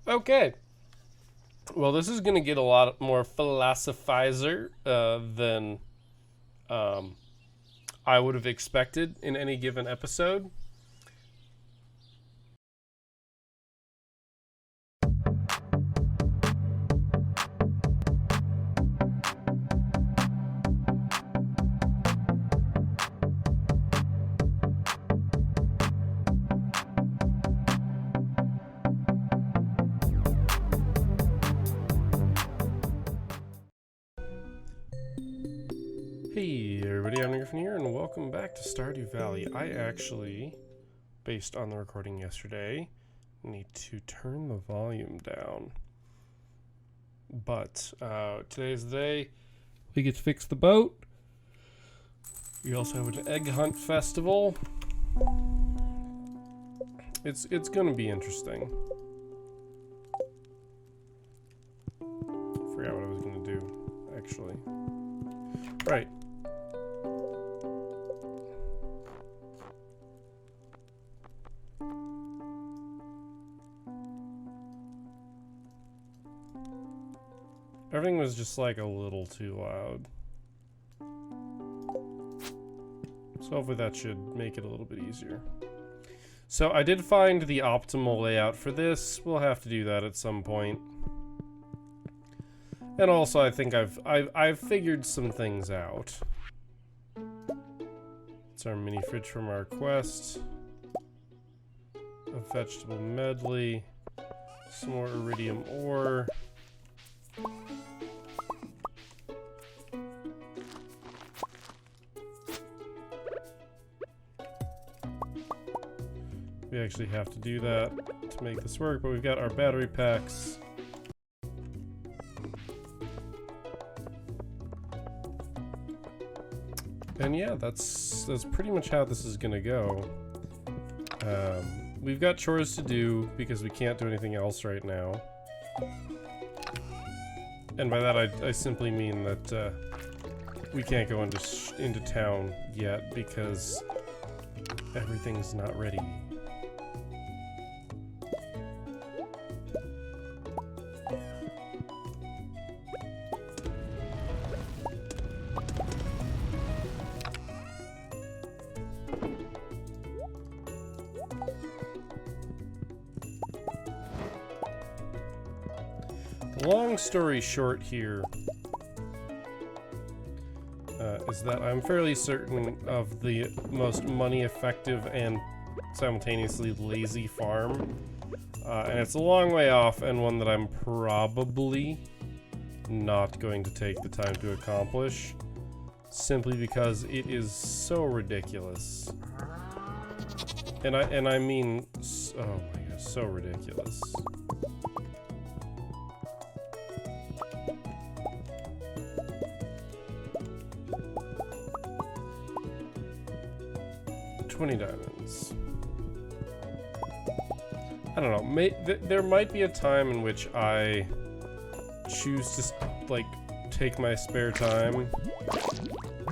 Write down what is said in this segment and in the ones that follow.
Okay. Well, this is going to get a lot more philosophizer than um, I would have expected in any given episode. Hey everybody, I'm Griffin here, and welcome back to Stardew Valley. I actually, based on the recording yesterday, need to turn the volume down. But today's the day we get to fix the boat. We also have an egg hunt festival. It's gonna be interesting. Forgot what I was gonna do, actually. Right. Everything was just like a little too loud. So hopefully that should make it a little bit easier. So I did find the optimal layout for this. We'll have to do that at some point. And also I think I've figured some things out. It's our mini fridge from our quest. A vegetable medley. Some more iridium ore. We actually have to do that to make this work, but we've got our battery packs. And yeah, that's pretty much how this is gonna go. We've got chores to do because we can't do anything else right now. And by that I simply mean that we can't go into town yet because everything's not ready. Long story short here is that I'm fairly certain of the most money effective and simultaneously lazy farm. And it's a long way off and one that I'm probably not going to take the time to accomplish simply because it is so ridiculous. And I mean, oh my gosh, so ridiculous. $20. I don't know. There might be a time in which I choose to like take my spare time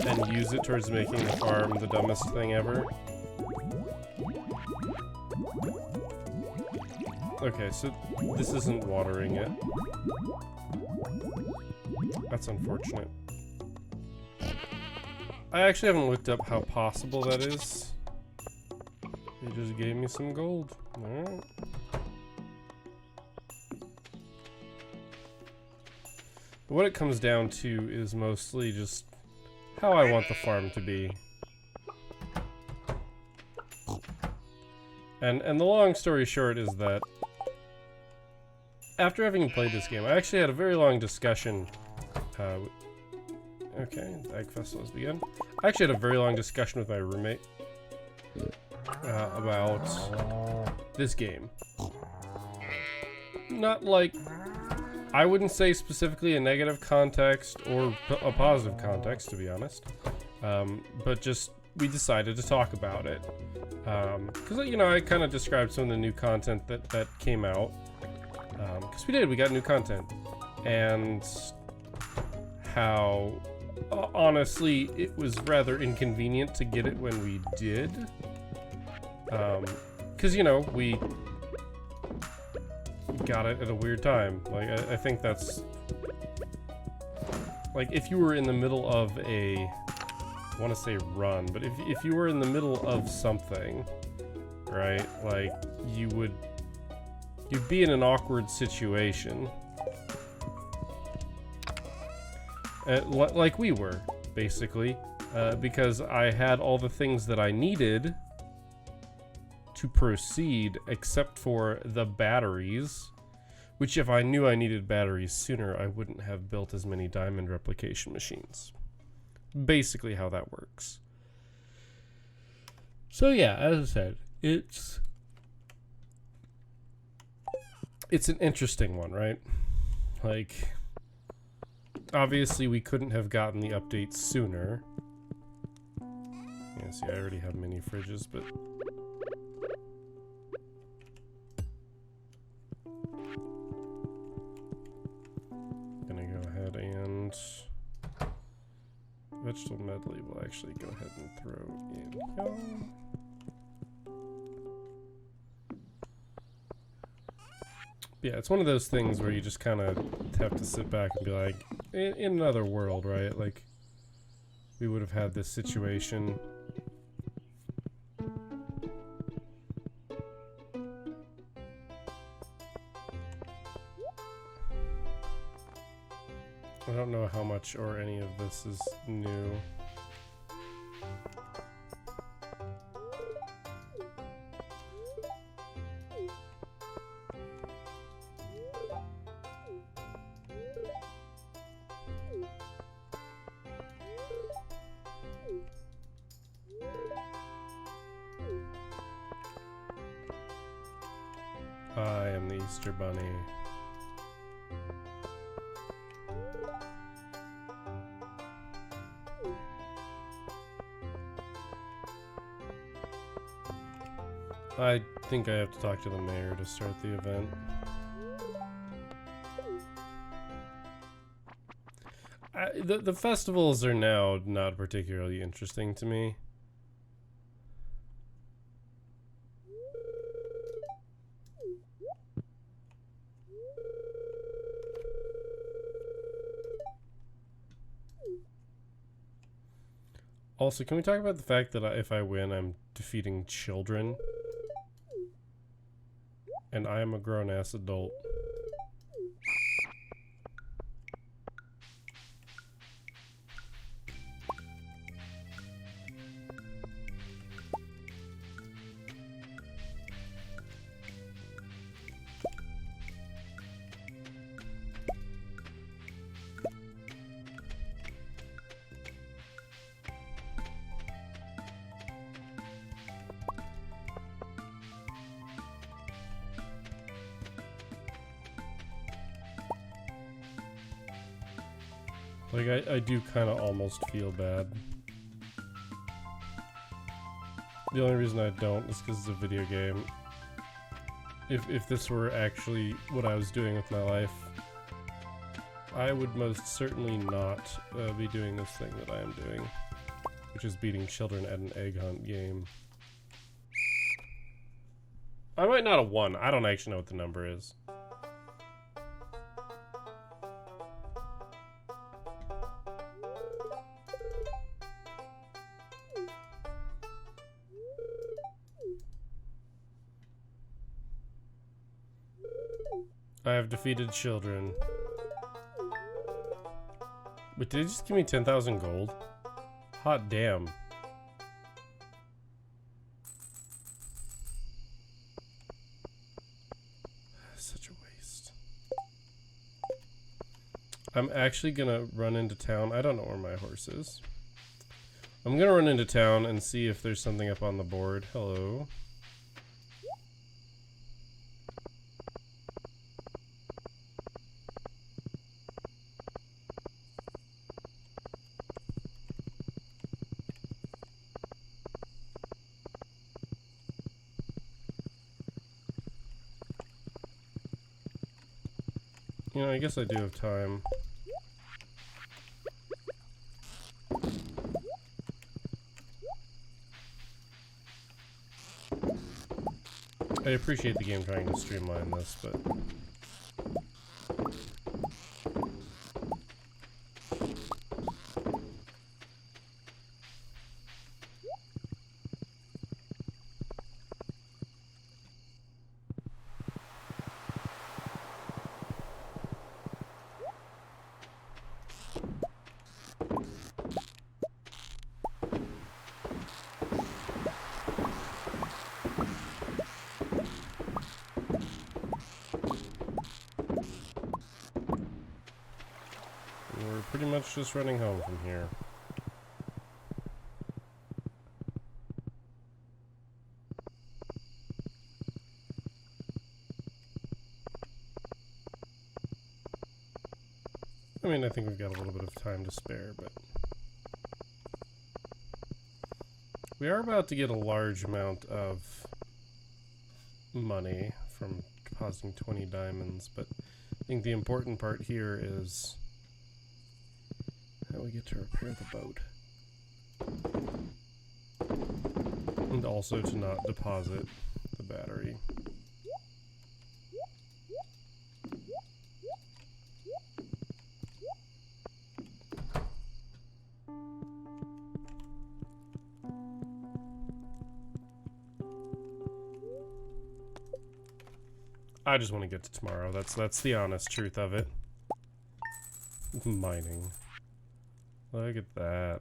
and use it towards making the farm the dumbest thing ever. Okay, so this isn't watering it. That's unfortunate. I actually haven't looked up how possible that is. They just gave me some gold. Alright. What it comes down to is mostly just how I want the farm to be. And the long story short is that after having played this game, I actually had a very long discussion. Okay, the Egg Festival has begun. I actually had a very long discussion with my roommate about this game. Not like, I wouldn't say specifically a negative context or a positive context, to be honest. But just, we decided to talk about it. Because, you know, I kind of described some of the new content that came out. Because we got new content. And how, honestly, it was rather inconvenient to get it when we did. Because, you know, we got it at a weird time. Like, I think that's... Like, if you were in the middle of a... I want to say run, but if you were in the middle of something, right? Like, you'd be in an awkward situation. Like we were, basically. Because I had all the things that I needed to proceed, except for the batteries, which if I knew I needed batteries sooner, I wouldn't have built as many diamond replication machines. Basically how that works. So yeah, as I said, it's an interesting one, right? Like, obviously we couldn't have gotten the updates sooner. Yeah, see, I already have mini fridges, but... Gonna go ahead and... Vegetable medley will actually go ahead and throw in here. Yeah, it's one of those things where you just kind of have to sit back and be like, in another world, right? Like, we would have had this situation. I don't know how much or any of this is new. I am the Easter Bunny. I think I have to talk to the mayor to start the event. The festivals are now not particularly interesting to me. Also, can we talk about the fact that if I win, I'm defeating children? And I am a grown-ass adult. Like, I do kind of almost feel bad. The only reason I don't is because it's a video game. If this were actually what I was doing with my life, I would most certainly not be doing this thing that I am doing, which is beating children at an egg hunt game. I might not have won. I don't actually know what the number is. I have defeated children. But did it just give me 10,000 gold? Hot damn. Such a waste. I'm actually gonna run into town. I don't know where my horse is. I'm gonna run into town and see if there's something up on the board. Hello. You know, I guess I do have time. I appreciate the game trying to streamline this, but... we're pretty much just running home from here. I mean, I think we've got a little bit of time to spare, but... we are about to get a large amount of money from depositing 20 diamonds, but I think the important part here is how we get to repair the boat. And also to not deposit the battery. I just want to get to tomorrow. That's the honest truth of it. Mining. Look at that.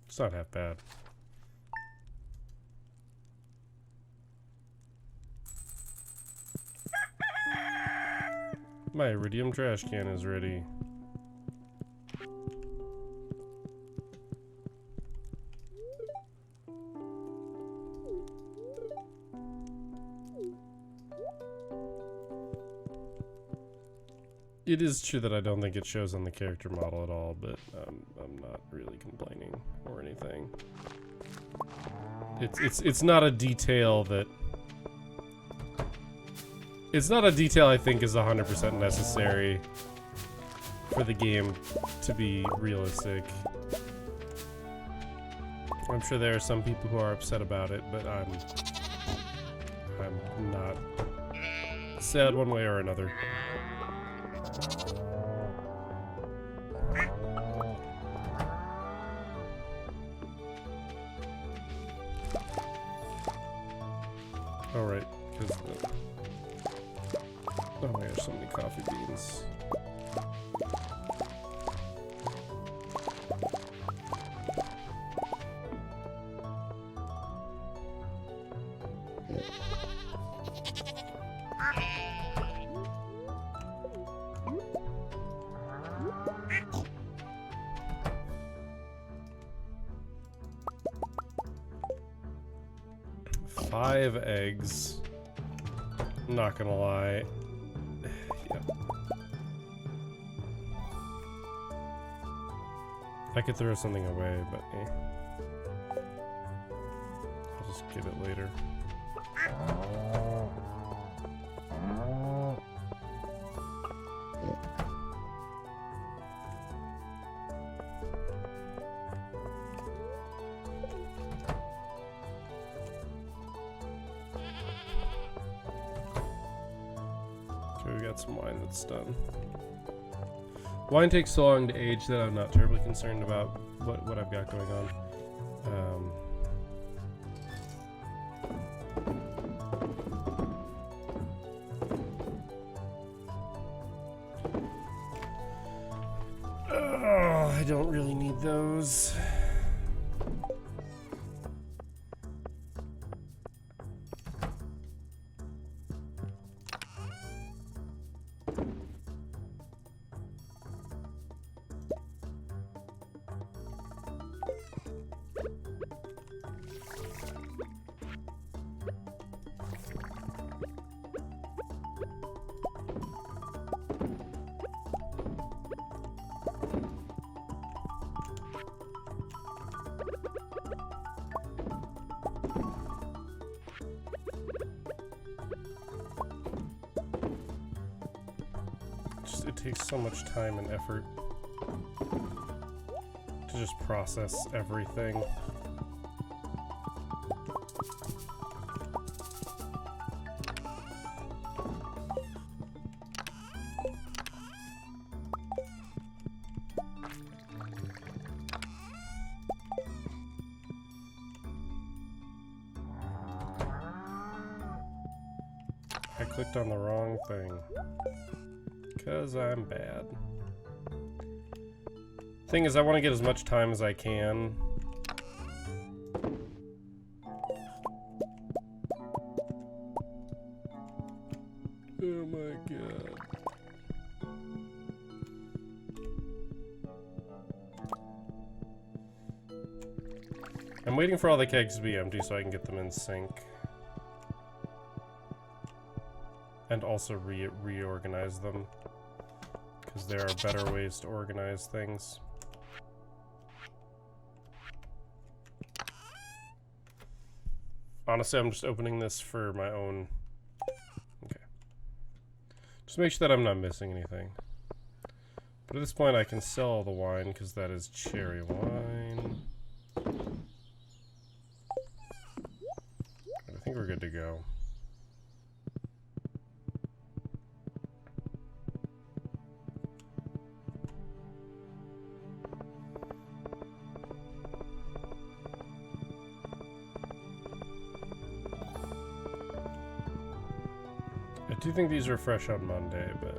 It's not half bad. My iridium trash can is ready. It is true that I don't think it shows on the character model at all, but I'm not really complaining or anything. It's not a detail that... it's not a detail I think is 100% necessary for the game to be realistic. I'm sure there are some people who are upset about it, but I'm not sad one way or another. Oh, right, because oh my gosh, so many coffee beans. Five eggs. I'm not gonna lie. Yeah. I could throw something away, but I'll just get it later. Okay, we got some wine that's done. Wine takes so long to age that I'm not terribly concerned about what I've got going on. Oh, I don't really need those. It takes so much time and effort to just process everything. I clicked on the wrong thing. 'Cause I'm bad. Thing is, I want to get as much time as I can. Oh my god. I'm waiting for all the kegs to be empty so I can get them in sync. And also reorganize them. Because there are better ways to organize things. Honestly, I'm just opening this for my own... Okay. Just make sure that I'm not missing anything. But at this point I can sell all the wine because that is cherry wine. I think we're good to go. I do think these were fresh on Monday, but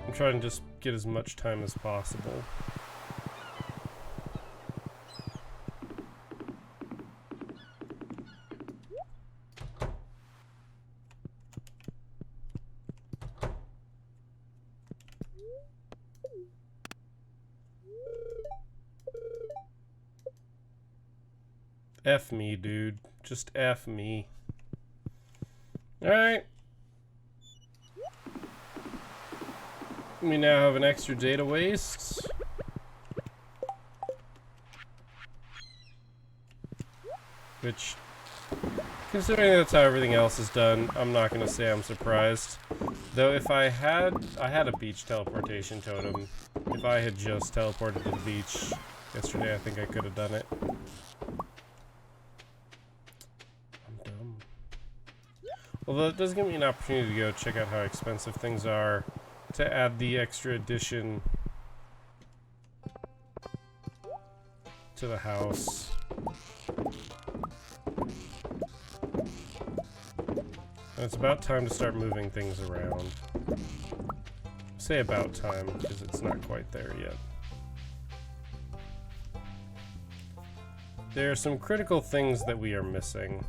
I'm trying to just get as much time as possible. F me, dude. Just F me. Alright. We now have an extra day to waste. Which, considering that's how everything else is done, I'm not gonna say I'm surprised. Though if I had a beach teleportation totem. If I had just teleported to the beach yesterday, I think I could have done it. Although it does give me an opportunity to go check out how expensive things are to add the extra addition to the house. And it's about time to start moving things around. Say about time, because it's not quite there yet. There are some critical things that we are missing.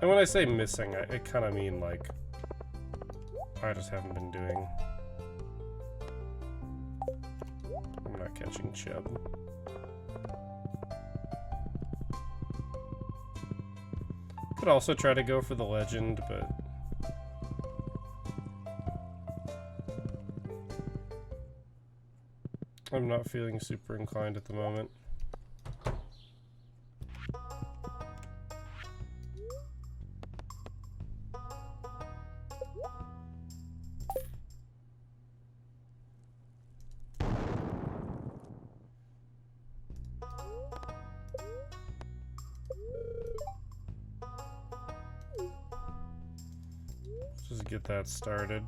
And when I say missing, I kind of mean, like, I just haven't been doing. I'm not catching chub. Could also try to go for the legend, but... I'm not feeling super inclined at the moment. Just get that started.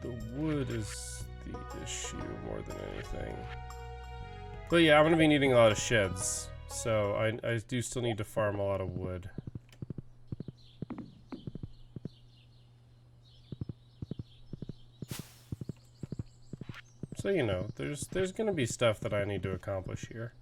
The wood is the issue more than anything. But yeah, I'm gonna be needing a lot of sheds, so I do still need to farm a lot of wood. So, you know, there's gonna be stuff that I need to accomplish here.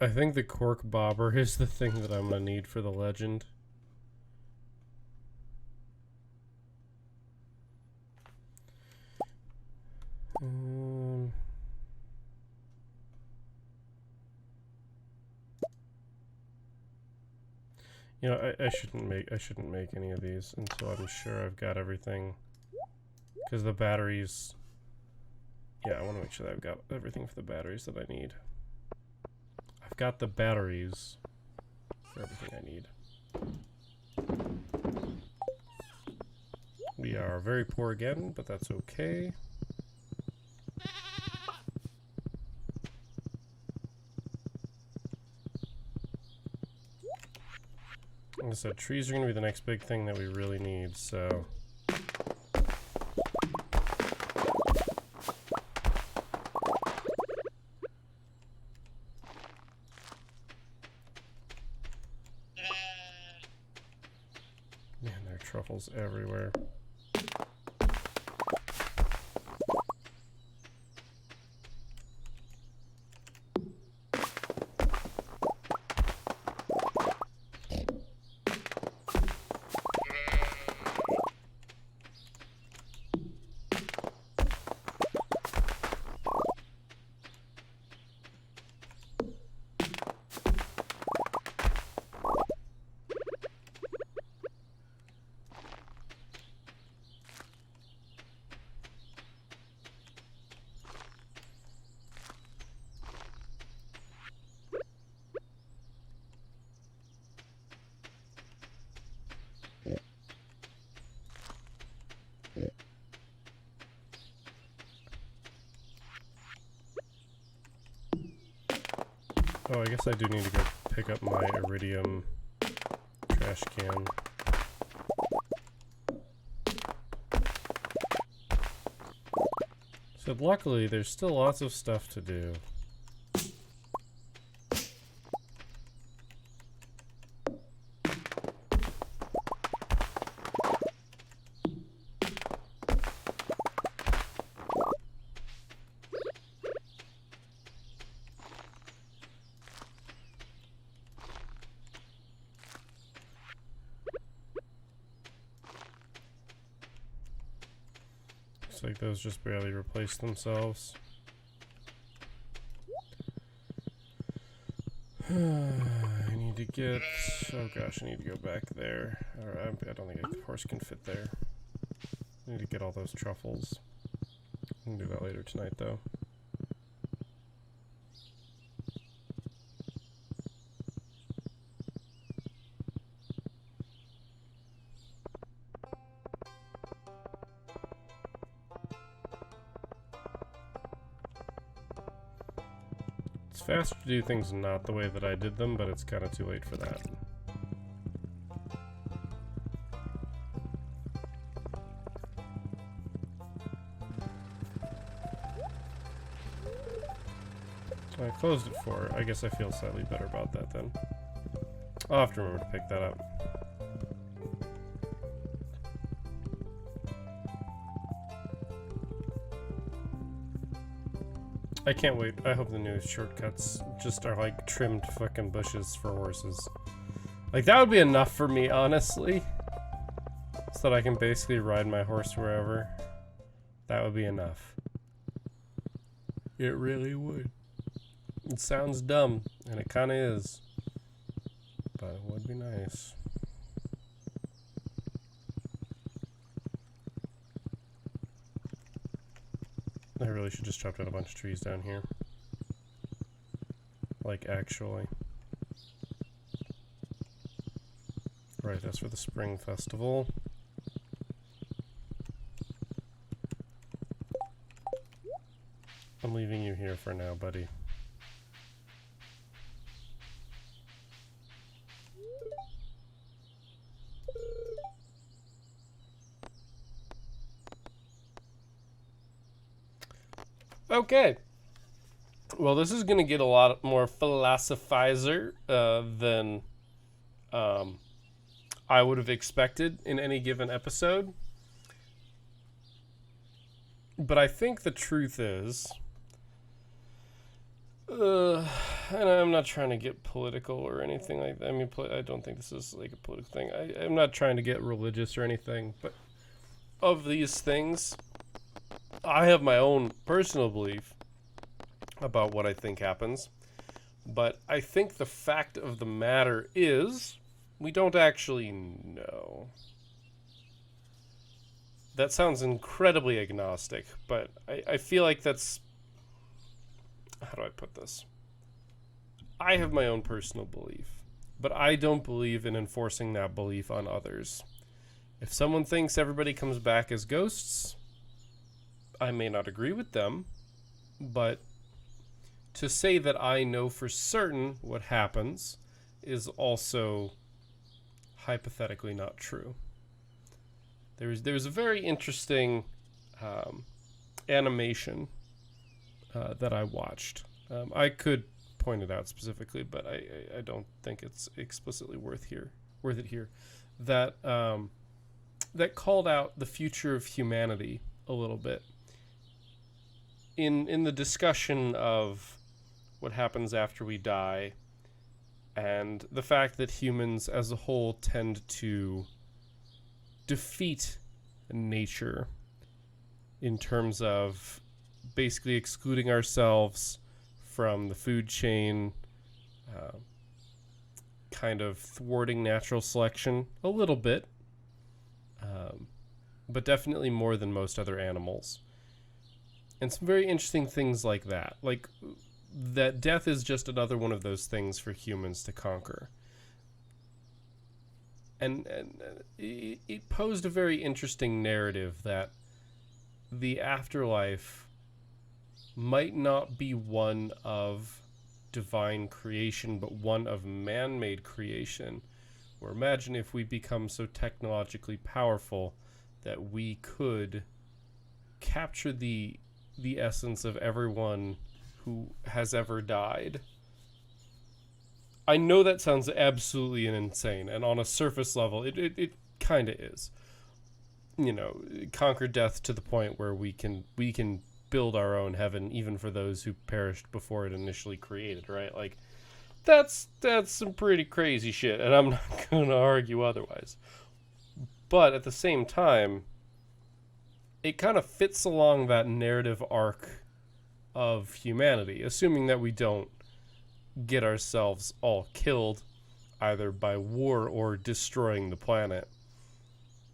I think the cork bobber is the thing that I'm gonna need for the legend. You know, I shouldn't make any of these until I'm sure I've got everything. Because the batteries... Yeah, I want to make sure that I've got everything for the batteries that I need. I've got the batteries for everything I need. We are very poor again, but that's okay. Like I said, trees are going to be the next big thing that we really need, so... Man, there are truffles everywhere. Oh, I guess I do need to go pick up my iridium trash can. So luckily, there's still lots of stuff to do. Looks like those just barely replaced themselves. I need to get... Oh gosh, I need to go back there. Alright, I don't think the horse can fit there. I need to get all those truffles. I can do that later tonight, though. It's faster to do things not the way that I did them, but it's kind of too late for that. I closed it for. I guess I feel slightly better about that then. I'll have to remember to pick that up. I can't wait. I hope the new shortcuts just are like trimmed fucking bushes for horses. Like that would be enough for me, honestly. So that I can basically ride my horse wherever. That would be enough. It really would. It sounds dumb, and it kind of is. But it would be nice. I really should just chop down a bunch of trees down here. Like, actually. Right, that's for the spring festival. I'm leaving you here for now, buddy. Okay. Well, this is going to get a lot more philosophizer than I would have expected in any given episode. But I think the truth is, And I'm not trying to get political or anything like that. I mean, I don't think this is like a political thing. I'm not trying to get religious or anything, but of these things, I have my own personal belief about what I think happens. But I think the fact of the matter is, we don't actually know. That sounds incredibly agnostic, but I feel like that's... How do I put this? I have my own personal belief, but I don't believe in enforcing that belief on others. If someone thinks everybody comes back as ghosts, I may not agree with them, but to say that I know for certain what happens is also hypothetically not true. There's a very interesting animation that I watched. I could point it out specifically, but I don't think it's explicitly worth it here. That that called out the future of humanity a little bit in the discussion of what happens after we die, and the fact that humans as a whole tend to defeat nature in terms of basically excluding ourselves from the food chain, kind of thwarting natural selection a little bit, but definitely more than most other animals. And some very interesting things like that. Like, that death is just another one of those things for humans to conquer. And it posed a very interesting narrative that the afterlife might not be one of divine creation, but one of man-made creation. Or imagine if we become so technologically powerful that we could capture the essence of everyone who has ever died. I know that sounds absolutely insane, and on a surface level, it kind of is. You know, conquer death to the point where we can build our own heaven, even for those who perished before it initially created, right? Like, that's some pretty crazy shit, and I'm not going to argue otherwise. But at the same time, it kind of fits along that narrative arc of humanity, assuming that we don't get ourselves all killed either by war or destroying the planet.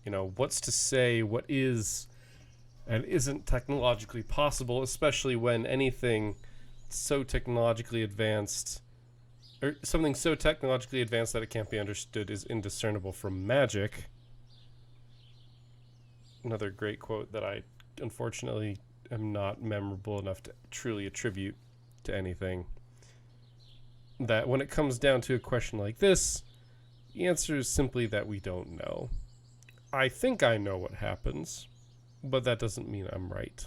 You know, what's to say what is and isn't technologically possible, especially when anything so technologically advanced, or something so technologically advanced that it can't be understood, is indiscernible from magic. Another great quote that I unfortunately am not memorable enough to truly attribute to anything. That when it comes down to a question like this, the answer is simply that we don't know. I think I know what happens, but that doesn't mean I'm right.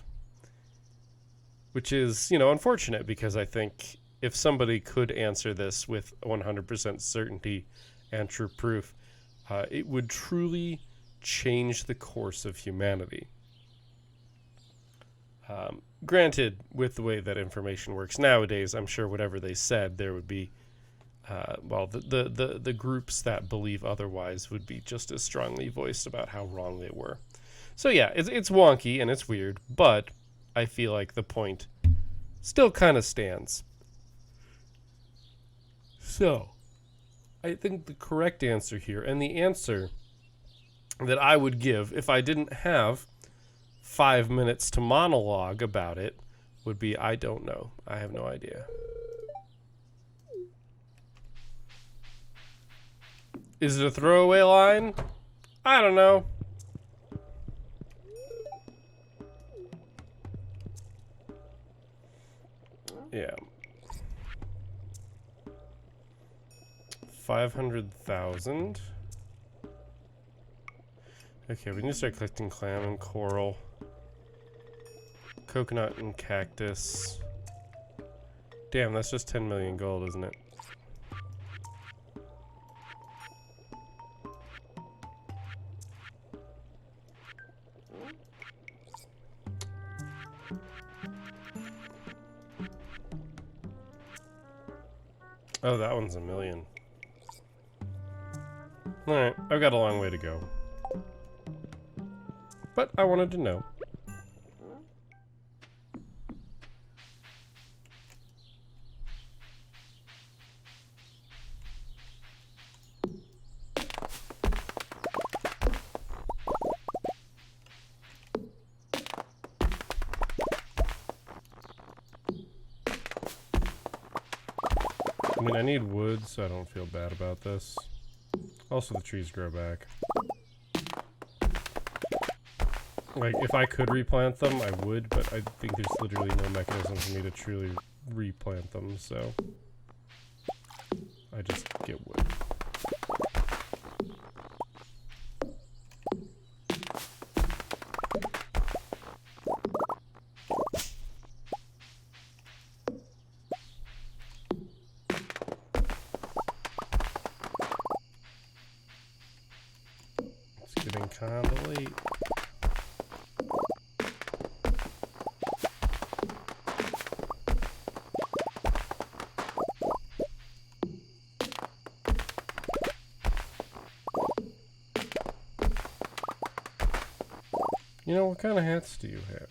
Which is, unfortunate, because I think if somebody could answer this with 100% certainty and true proof, it would truly change the course of humanity. Granted, with the way that information works nowadays, I'm sure whatever they said, there would be, the groups that believe otherwise would be just as strongly voiced about how wrong they were. So yeah, it's wonky and it's weird, but I feel like the point still kind of stands. So, I think the correct answer here, and the answer that I would give if I didn't have 5 minutes to monologue about it, would be I don't know. I have no idea. Is it a throwaway line? I don't know. Yeah. 500,000. Okay, we need to start collecting clam and coral. Coconut and cactus. Damn, that's just 10 million gold, isn't it? Oh, that one's a million. Alright, I've got a long way to go. But I wanted to know. I mean, I need wood, so I don't feel bad about this. Also, the trees grow back. Like, if I could replant them, I would, but I think there's literally no mechanism for me to truly replant them, so I just get wood. It's getting kinda late. You know, what kind of hats do you have?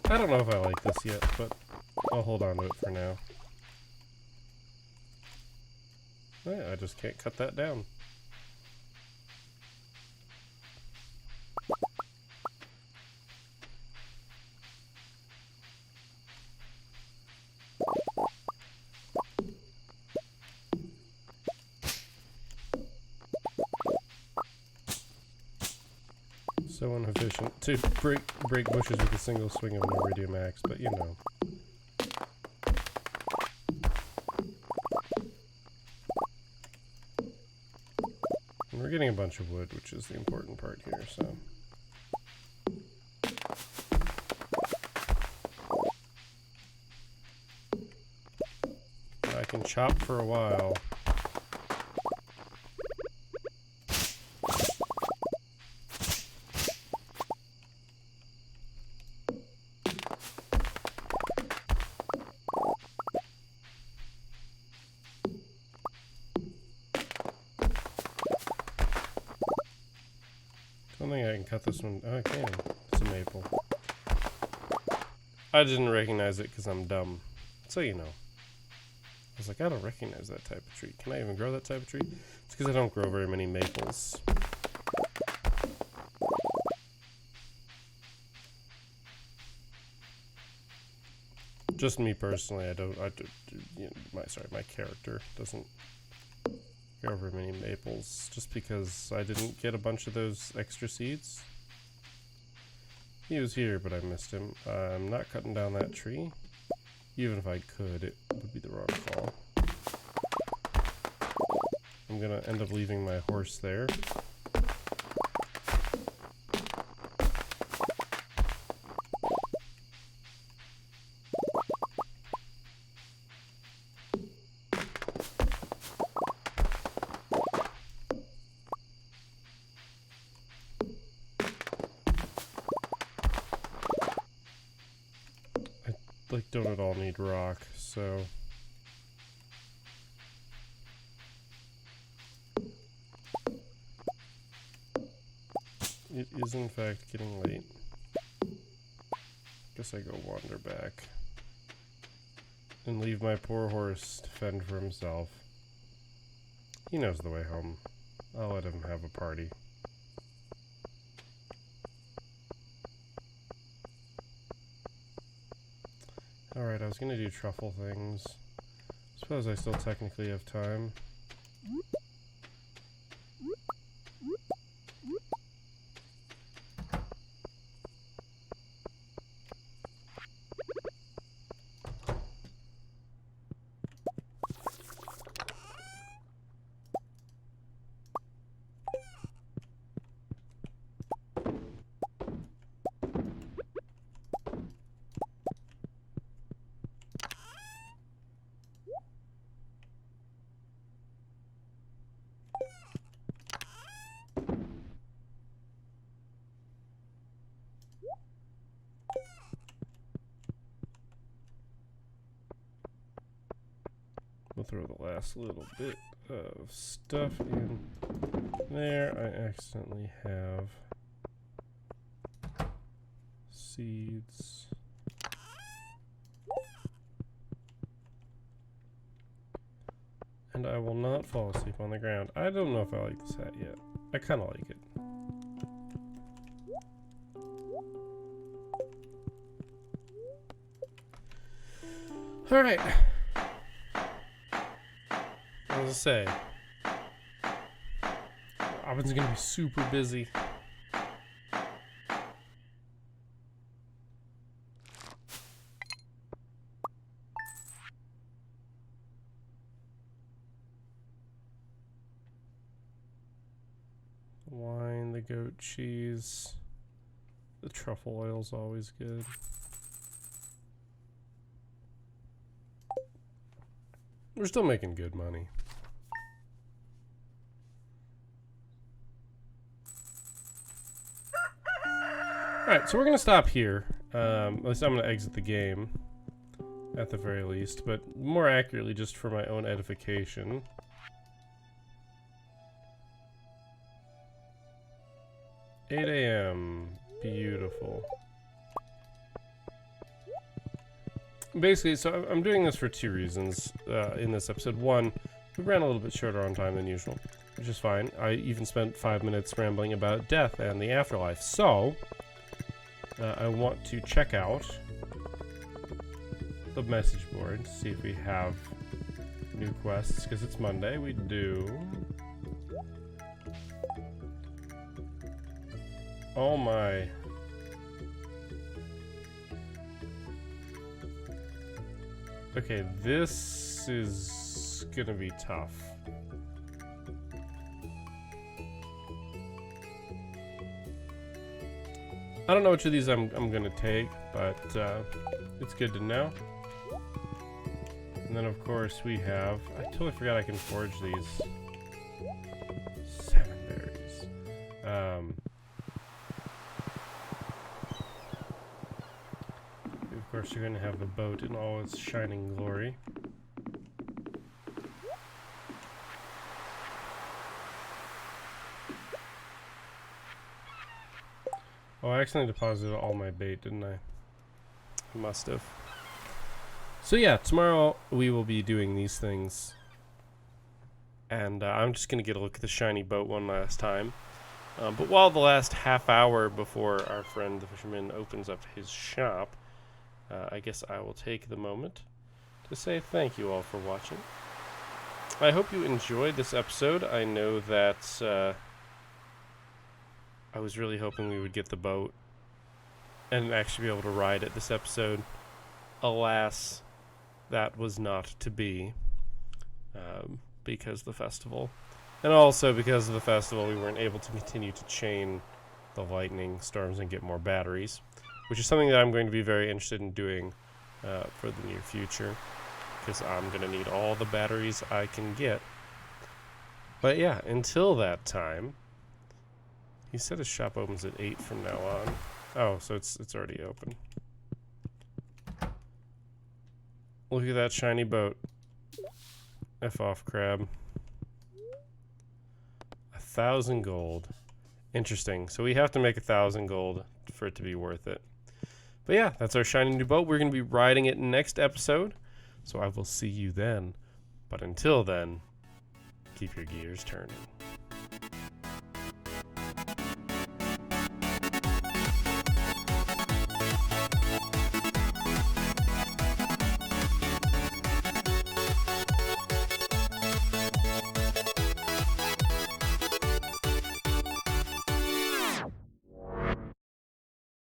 I don't know if I like this yet, but I'll hold on to it for now. Yeah, I just can't cut that down. So inefficient to break bushes with a single swing of an iridium axe, but you know. And we're getting a bunch of wood, which is the important part here, so. I can chop for a while. I don't think I can cut this one. Oh, I can. It's a maple. I didn't recognize it because I'm dumb. So you know. I was like, I don't recognize that type of tree. Can I even grow that type of tree? It's because I don't grow very many maples. Just me personally, my character doesn't grow very many maples just because I didn't get a bunch of those extra seeds. He was here, but I missed him. I'm not cutting down that tree. Even if I could, it would be the wrong call. I'm gonna end up leaving my horse there. Don't at all need rock, so it is in fact getting late. Guess I go wander back and leave my poor horse to fend for himself. He knows the way home. I'll let him have a party. Alright, I was gonna do truffle things. Suppose I still technically have time. throw the last little bit of stuff in there. I accidentally have seeds. And I will not fall asleep on the ground. I don't know if I like this hat yet. I kind of like it. Alright. As I say, Robin's gonna be super busy. Wine, the goat cheese, the truffle oil's always good. We're still making good money. Alright, so we're going to stop here. At least I'm going to exit the game. At the very least. But more accurately, just for my own edification. $8 a.m. Beautiful. Basically, so I'm doing this for two reasons in this episode. One, we ran a little bit shorter on time than usual, which is fine. I even spent 5 minutes rambling about death and the afterlife. So, I want to check out the message board, see if we have new quests, because it's Monday. We do. Oh my. Okay, this is gonna be tough. I don't know which of these I'm gonna take, but it's good to know. And then of course we have, I totally forgot I can forge these. 7 berries. Of course, you're going to have the boat in all its shining glory. Oh, I accidentally deposited all my bait, didn't I? I must have. So yeah, tomorrow we will be doing these things. And I'm just going to get a look at the shiny boat one last time. But while the last half hour before our friend the fisherman opens up his shop, I guess I will take the moment to say thank you all for watching. I hope you enjoyed this episode. I know that I was really hoping we would get the boat and actually be able to ride it this episode. Alas, that was not to be because of the festival. And also because of the festival, we weren't able to continue to chain the lightning storms and get more batteries, which is something that I'm going to be very interested in doing for the near future, because I'm going to need all the batteries I can get. But yeah, until that time, he said his shop opens at 8 from now on. Oh, so it's already open. Look at that shiny boat. F off, crab. 1,000 gold. Interesting. So we have to make 1,000 gold for it to be worth it. But yeah, that's our shiny new boat. We're going to be riding it next episode. So I will see you then. But until then, keep your gears turning.